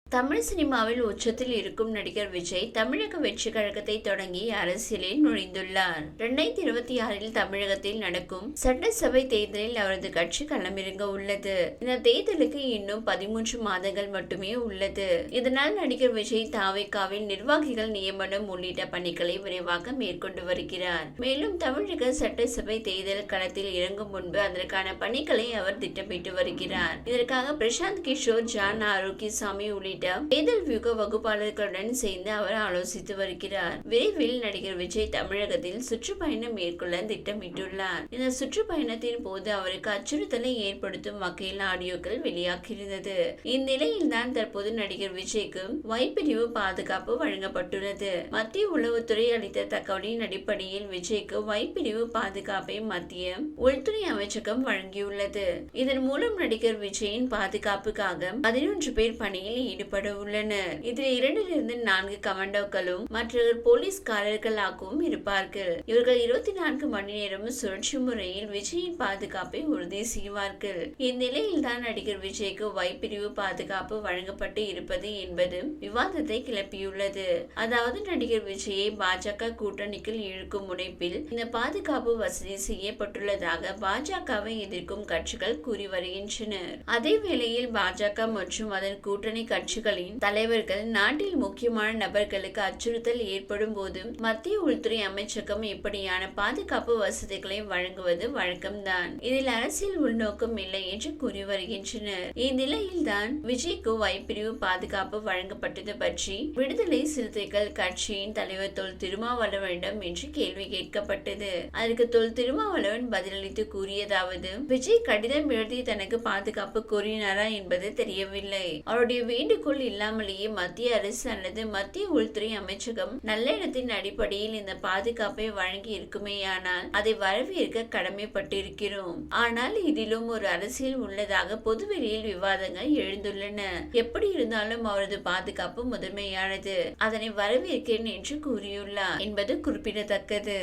தமிழ் சினிமாவில் உச்சத்தில் இருக்கும் நடிகர் விஜய் தமிழக வெற்றி கழகத்தை தொடங்கி அரசியலில் நுழைந்துள்ளார். 2026 தமிழகத்தில் நடக்கும் சட்டசபை தேர்தலில் அவரது கட்சி களமிறங்க உள்ளது. இந்த தேர்தலுக்கு இன்னும் 13 மாதங்கள் மட்டுமே உள்ளது. இதனால் நடிகர் விஜய் தாவேகாவில் நிர்வாகிகள் நியமனம் உள்ளிட்ட பணிகளை விரைவாக மேற்கொண்டு வருகிறார். மேலும் தமிழக சட்டசபை தேர்தல் களத்தில் இறங்கும் முன்பு அதற்கான பணிகளை அவர் திட்டமிட்டு வருகிறார். இதற்காக பிரசாந்த் கிஷோர், ஜான் ஆரோக்கியசாமி உள்ளிட்ட தேர்தல் வியூக வகுப்பாளர்களுடன் சேர்ந்து அவர் ஆலோசித்து வருகிறார். விரைவில் நடிகர் விஜய் தமிழகத்தில் சுற்றுப்பயணம் மேற்கொள்ள திட்டமிட்டுள்ளார். இந்த சுற்றுப்பயணத்தின் போது அவருக்கு அச்சுறுத்தலை ஏற்படுத்தும் வகையில் ஆடியோக்கள் வெளியாகியிருந்தது. இந்நிலையில் தான் தற்போது நடிகர் விஜய்க்கு வைப்பிரிவு பாதுகாப்பு வழங்கப்பட்டுள்ளது. மத்திய உளவுத்துறை அளித்த தகவலின் அடிப்படையில் விஜய்க்கு வைப்பிரிவு பாதுகாப்பை மத்திய உள்துறை அமைச்சகம் வழங்கியுள்ளது. இதன் மூலம் நடிகர் விஜயின் பாதுகாப்புக்காக 11 பேர் பணியில் ஈடுபட உள்ளனர். இதில் 2 to 4 கமாண்டோக்களும் மற்றொரு போலீஸ்காரர்களாகவும் இருப்பார்கள். இவர்கள் 24 மணி நேரமும் சுழற்சி முறையில் விஜயின் பாதுகாப்பை உறுதி செய்வார்கள். இந்நிலையில் தான் நடிகர் விஜய்க்கு வைப்பிரிவு பாதுகாப்பு வழங்கப்பட்டு இருப்பது என்பது விவாதத்தை கிளப்பியுள்ளது. அதாவது நடிகர் விஜயை பாஜக கூட்டணிக்குள் இழுக்கும் முனைப்பில் இந்த பாதுகாப்பு வசதி செய்யப்பட்டுள்ளதாக பாஜகவை எதிர்க்கும் கட்சிகள் கூறி வருகின்றன. அதே வேளையில் பாஜக மற்றும் அதன் கூட்டணி கட்சிகளின் தலைவர்கள் நாட்டில் முக்கியமான நபர்களுக்கு அச்சுறுத்தல் ஏற்படும் போது மத்திய உள்துறை அமைச்சகம் இப்படியான பாதுகாப்பு வசதிகளை வழங்குவது வழக்கம்தான். இதில் அரசியல் உள்நோக்கம் இல்லை என்று கூறி வருகின்றனர். இந்நிலையில் தான் விஜய்க்கு வைப்பிரிவு பாதுகாப்பு வழங்கப்பட்டது பற்றி விடுதலை சிறுத்தைகள் கட்சியின் தலைவர் தொல் திருமாவளவனிடம் என்று கேள்வி கேட்கப்பட்டது. அதற்கு தொல் திருமாவளவன் பதிலளித்து கூறியதாவது: விஜய் கடிதம் எழுதி தனக்கு பாதுகாப்பு கோரினாரா என்பது தெரியவில்லை. அவருடைய வேண்டுகோள் இல்லாமலேயே மத்திய அரசு அல்லது மத்திய உள்துறை அமைச்சகம் நல்லெண்ணத்தின் அடிப்படையில் இந்த பாதுகாப்பை வழங்கி இருக்குமேயானால் அதை வரவேற்க கடமைப்பட்டிருக்கிறோம். ஆனால் இதிலும் ஒரு அரசியல் உள்ளதாக பொதுவெளியில் விவாதங்கள் எழுந்துள்ளன. எப்படி இருந்தாலும் அவரது பாதுகாப்பு முதன்மையானது, அதனை வரவேற்கிறேன் என்று கூறியுள்ளார் என்பது குறிப்பிடத்தக்கது.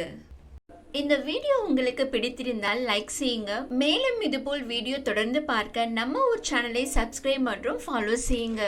இந்த வீடியோ உங்களுக்கு பிடித்திருந்தால் லைக் செய்யுங்க. மேலும் இதுபோல் வீடியோ தொடர்ந்து பார்க்க நம்ம ஒரு சேனலை சப்ஸ்கிரைப் மற்றும் ஃபாலோ செய்யுங்க.